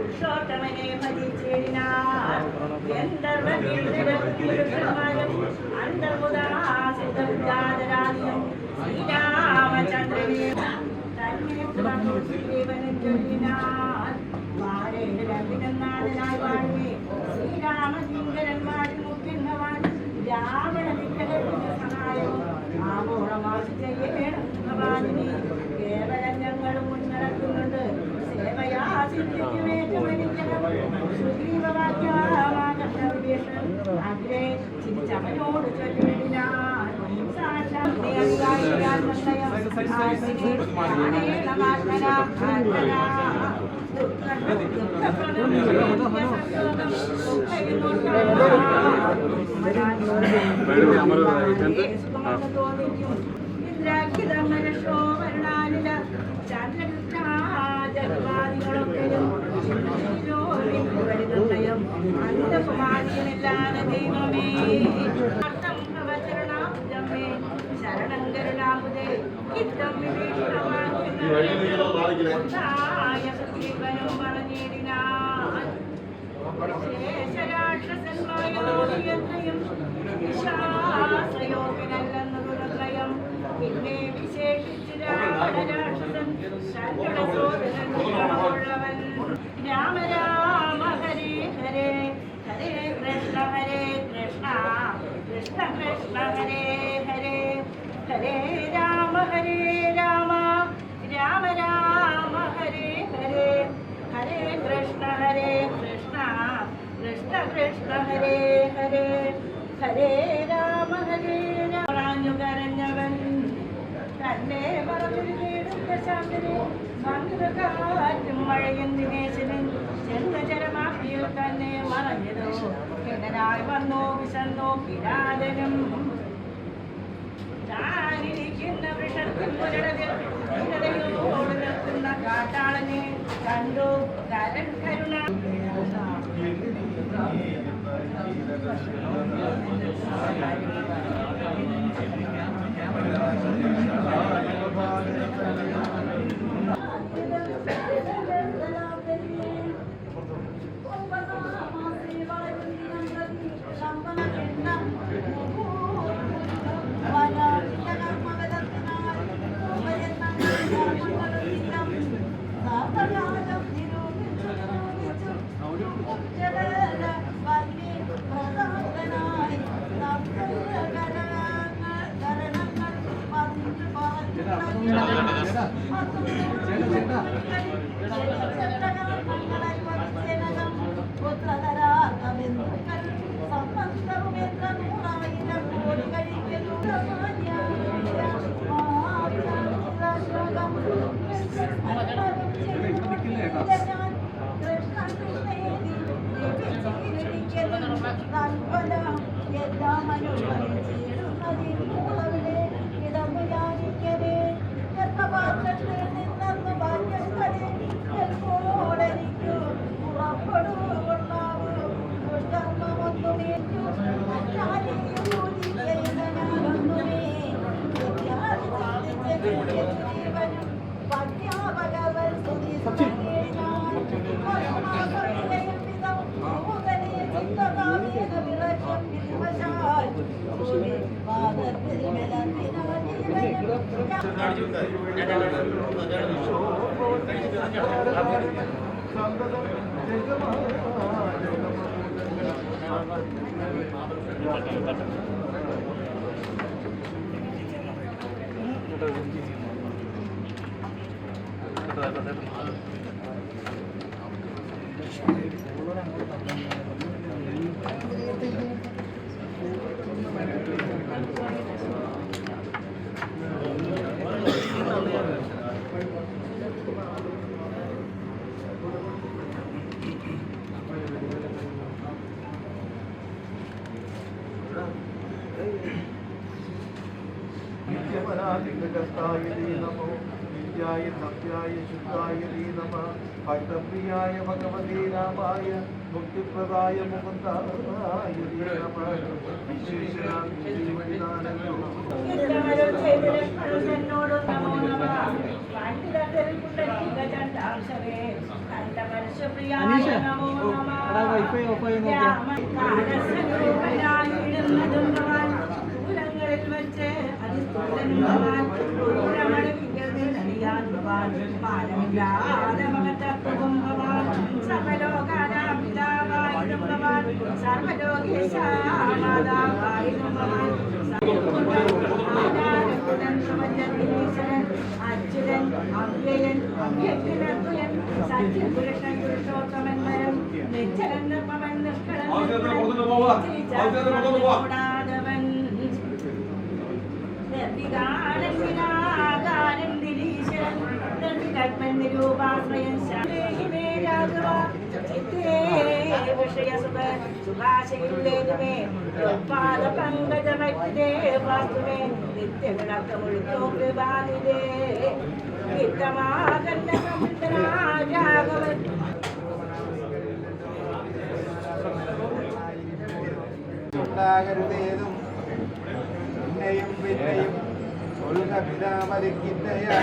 പുരുഷോത്തമനെ ഭജിച്ചേരിനാർ അന്തർമുദാസിദ്ധരാദിയും ശ്രീരാമചന്ദ്രനെ തന്നെ ജീവനും ചൊല്ലിനാർ വാരേഴ് രണ്ടിനാഥനായി വാഴുവേ ശ്രീരാമചന്ദ്രന്മാരിൽ മുഖ്യന്നവാൻ രാവണ വിഗ്രഹത്തിന്റെ സഹായവും ആവോളമാശി ചെയ്യണം ഭഗവാനെ കേവലം ഞങ്ങളും മുൻനിറക്കുന്നുണ്ട് സേവയാ അഗ്രേ ചിരിച്ചവനോട് ചൊല്ലിനാൻ അന്തകുമാരിയനില്ലാതെ ദൈവമേ ശരണം കരുണാമുദേ ഇഷ്ടം വിഭീഷണവാക്യങ്ങളും പറഞ്ഞിടിനാൻ ശേഷരാക്ഷസന്മാരും വിശ്വാസയോഗ്യനല്ലെന്നു ദുർലയം പിന്നെ വിശേഷിച്ച് രാക്ഷസൻ തങ്ങളുടെ സോദരനുള്ളവൻ രാമ രാമ ഹരേ ഹരേ ഹരേ കൃഷ്ണ കൃഷ്ണ കൃഷ്ണ ഹരേ ഹരേ ഹരേ രാമ രാമ രാമ രാമ ഹരേ ഹരേ ഹരേ കൃഷ്ണ കൃഷ്ണ കൃഷ്ണ ഹരേ ഹരേ ഹരേ രാമ രാമു കരഞ്ഞവൻ തന്നെ മറവിൽ നേടുന്ന ശാന്തനെ മന്ത്രകാറ്റും മഴയും ദിനേശനും ജന്മചരമാക്കിയിൽ തന്നെ മറഞ്ഞതോ കിടനായി വന്നോ വിശന്നോ കിരാതനും താനിരിക്കുന്ന വൃഷത്തിൽ പുരടതിൽ ോട് നിൽക്കുന്ന കാട്ടാളനെ കണ്ടു കരൺ കരുണ नित्याय सत्याय शुद्धाय नमः भक्तप्रियाय भगवते रामाय मुक्तिप्रदाय मुकुन्दाय नमः വിശേഷ ഹർഷപ്രിയായ നമോ നമഃ വൈഫൈ ഓഫ് ആയി കാലസ്വരൂപനായിടുന്നതും ഭവാൻ ദൂരങ്ങളിൽ വെച്ച് അതിസ്ഥൂലനും ഭവാൻ അറിയാൻ ഭവാൻ മാനമില്ലാതെ മകത്തത്വവും ഭവാൻ സർവലോകാനാപിതാവായിടും ഭവാൻ സർവലോകേശാമാതാവായിടും ഭവാൻ അച്യുതൻ അവ്യയൻ അവ്യക്തൻ സത്യപുരുഷൻ പുരുഷോത്തമൻ വരം നിശ്ചലൻ നിർമ്മവൻ നിഷ്കളൻ കൂടാതവൻ നിർവികാരൻ ദിലീശൻ നിർവികൽപ്പൻ നിരൂപാശ്രയൻ ശാലേഹിമേ രാഘവ ചിത്തേ വിഷയസുഖ സുഭാഷയുള്ളേതുമേ പാദ പങ്കജമൈതേ വാസ്തുവേ നിത്യവിളക്കമൊഴുത്തോക്ക് ബാലിതേ വിത്തമാകന്ന രാഘവൻ ഉണ്ടാകരുതേതും പിന്നെയും പിന്നെയും ഒഴുക പിതാമരിക്കുന്നയാ